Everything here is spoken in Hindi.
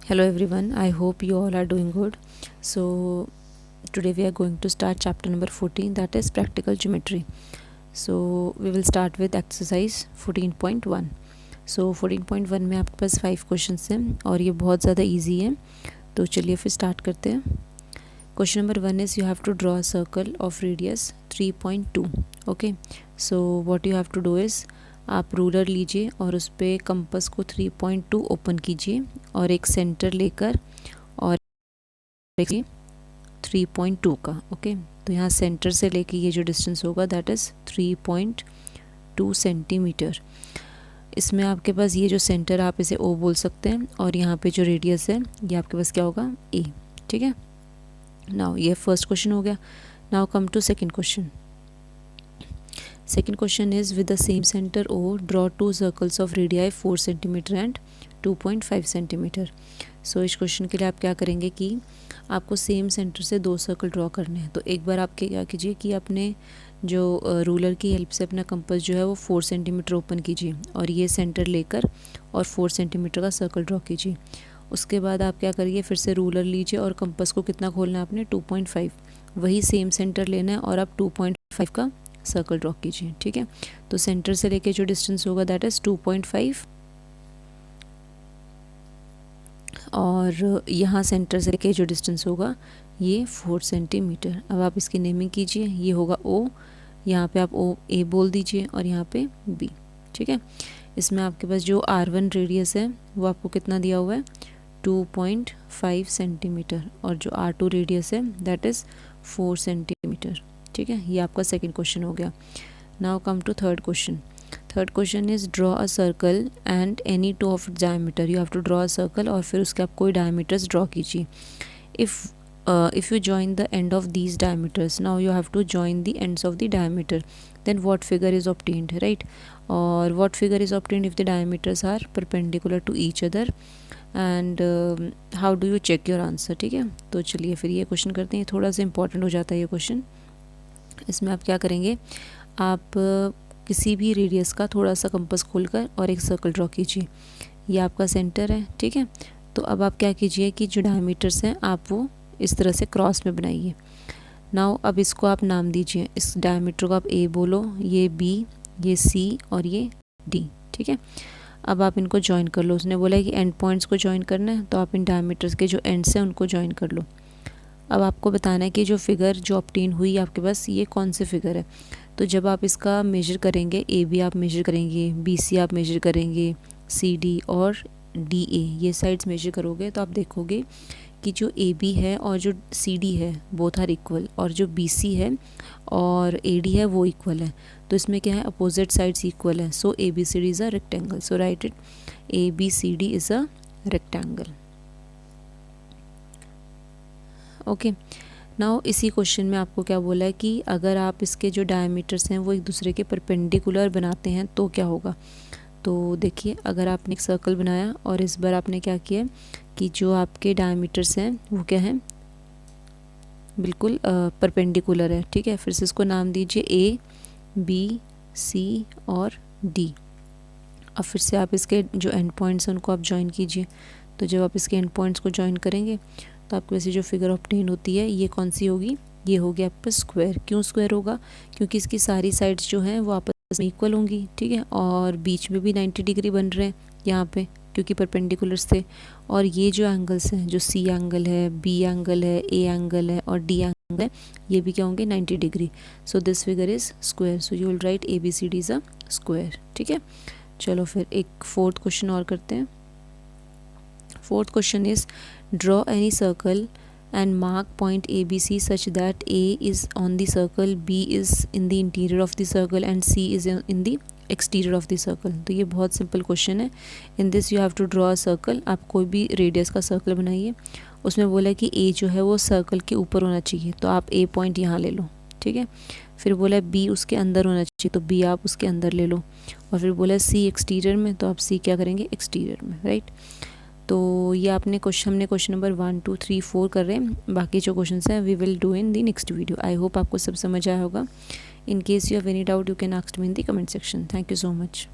Hello everyone, I hope you all are doing good. So today we are going to start chapter number 14, that is practical geometry. So we will start with exercise 14.1. So 14.1 में आपके पास 5 क्वेश्चंस हैं और ये बहुत ज़्यादा इजी है. तो चलिए फिर स्टार्ट करते हैं. Question number 1 is you have to draw a circle of radius 3.2. Okay, so what you have to do is आप रूलर लीजिए और उस पर कंपस को 3.2 ओपन कीजिए और एक सेंटर लेकर और 3.2 का. ओके, तो यहाँ सेंटर से लेके ये जो डिस्टेंस होगा दैट इज़ 3.2 सेंटीमीटर. इसमें आपके पास ये जो सेंटर आप इसे ओ बोल सकते हैं और यहाँ पे जो रेडियस है ये आपके पास क्या होगा ए. ठीक है, नाउ ये फर्स्ट क्वेश्चन हो गया. Now come to second question. Second question is with the same center O, draw two circles of radii 4 cm and 2.5 cm. So इस क्वेश्चन के लिए आप क्या करेंगे कि आपको सेम सेंटर से दो सर्कल ड्रॉ करने हैं. तो एक बार आप क्या कीजिए कि अपने जो रूलर की हेल्प से अपना कंपास जो है वो 4 सेंटीमीटर ओपन कीजिए और ये सेंटर लेकर और 4 सेंटीमीटर का सर्कल ड्रॉ कीजिए. उसके बाद आप क्या करिए, फिर से रूलर लीजिए और कंपास को कितना खोलना है आपने 2.5. वही सेम सेंटर लेना है और आप 2.5 का सर्कल ड्रॉ कीजिए. ठीक है, तो सेंटर से लेके जो डिस्टेंस होगा दैट इज़ 2.5 और यहाँ सेंटर से लेके जो डिस्टेंस होगा ये 4 सेंटीमीटर. अब आप इसकी नेमिंग कीजिए. ये होगा ओ, यहाँ पे आप ओ ए बोल दीजिए और यहाँ पे बी. ठीक है, इसमें आपके पास जो R1 रेडियस है वो आपको कितना दिया हुआ है 2.5 सेंटीमीटर और जो R2 रेडियस है दैट इज़ 4 सेंटीमीटर. ठीक है, ये आपका सेकंड क्वेश्चन हो गया. Now come to third question. Third question is draw a circle and any two of diameter. You have to draw a circle और फिर उसके आप कोई डायमीटर्स ड्रॉ कीजिए. If you join the end of these diameters, now you have to join the ends of the diameter, then what figure is obtained, right? Or what figure is obtained if the diameters are perpendicular to each other and how do you check your answer? ठीक है, तो चलिए फिर ये क्वेश्चन करते हैं. थोड़ा सा इंपॉर्टेंट हो जाता है ये क्वेश्चन. इसमें आप क्या करेंगे, आप किसी भी रेडियस का थोड़ा सा कंपास खोलकर और एक सर्कल ड्रॉ कीजिए. ये आपका सेंटर है. ठीक है, तो अब आप क्या कीजिए कि जो डायमीटर्स हैं आप वो इस तरह से क्रॉस में बनाइए. नाउ अब इसको आप नाम दीजिए. इस डायमीटर को आप ए बोलो, ये बी, ये सी और ये डी. ठीक है, अब आप इनको ज्वाइन कर लो. उसने बोला है कि एंड पॉइंट्स को ज्वाइन करना है, तो आप इन डायमीटर्स के जो एंड्स हैं उनको ज्वाइन कर लो. अब आपको बताना है कि जो फिगर जो ऑब्टेन हुई आपके पास ये कौन से फिगर है. तो जब आप इसका मेजर करेंगे, ए बी आप मेजर करेंगे, बी सी आप मेजर करेंगे, सी डी और डी ए ये साइड्स मेजर करोगे तो आप देखोगे कि जो ए बी है और जो सी डी है बोथ आर इक्वल और जो बी सी है और ए डी है वो इक्वल है. तो इसमें क्या है, अपोजिट साइड्स इक्वल है. So A B C D is a rectangle. So write it, A B C D is a rectangle. Okay, now इसी क्वेश्चन में आपको क्या बोला है कि अगर आप इसके जो डायमीटर्स हैं वो एक दूसरे के परपेंडिकुलर बनाते हैं तो क्या होगा. तो देखिए, अगर आपने एक सर्कल बनाया और इस बार आपने क्या किया कि जो आपके डायमीटर्स हैं वो क्या है, बिल्कुल परपेंडिकुलर है. ठीक है, फिर से इसको नाम दीजिए ए बी सी और डी. अब फिर से आप इसके जो एंड पॉइंट्स हैं उनको आप ज्वाइन कीजिए. तो जब आप इसके एंड पॉइंट्स को ज्वाइन करेंगे तो आपको वैसे जो फिगर ऑब्टेन होती है ये कौन सी होगी, ये होगी आपका स्क्वायर. क्यों स्क्वायर होगा, क्योंकि इसकी सारी साइड्स जो हैं वो आपस में इक्वल होंगी. ठीक है, और बीच में भी 90 डिग्री बन रहे हैं यहाँ पे क्योंकि परपेंडिकुलर्स थे. और ये जो एंगल्स हैं, जो सी एंगल है, बी एंगल है, ए एंगल है और डी एंगल है, ये भी क्या होंगे 90 degree. So this figure is square. So you will write A B C D is a square. ठीक है, चलो फिर एक फोर्थ क्वेश्चन और करते हैं. Fourth question is draw any circle and mark point ABC such that A is on the circle, B is in the interior of the circle and C is in the exterior of the circle. तो ये बहुत सिंपल क्वेश्चन है. In this you have to draw a circle. आप कोई भी रेडियस का सर्कल बनाइए. उसमें बोला है कि A जो है वो सर्कल के ऊपर होना चाहिए, तो आप A पॉइंट यहाँ ले लो. ठीक है, फिर बोला है B उसके अंदर होना चाहिए, तो B आप उसके अंदर ले लो. और फिर बोला है C एक्सटीरियर में, तो आप C क्या करेंगे एक्सटीरियर में. राइट, तो ये हमने क्वेश्चन नंबर 1 2 3 4 कर रहे हैं. बाकी जो क्वेश्चन हैं we will do in the next video. I hope आपको सब समझ आया होगा. In case you have any doubt you can ask me in the comment section. Thank you so much.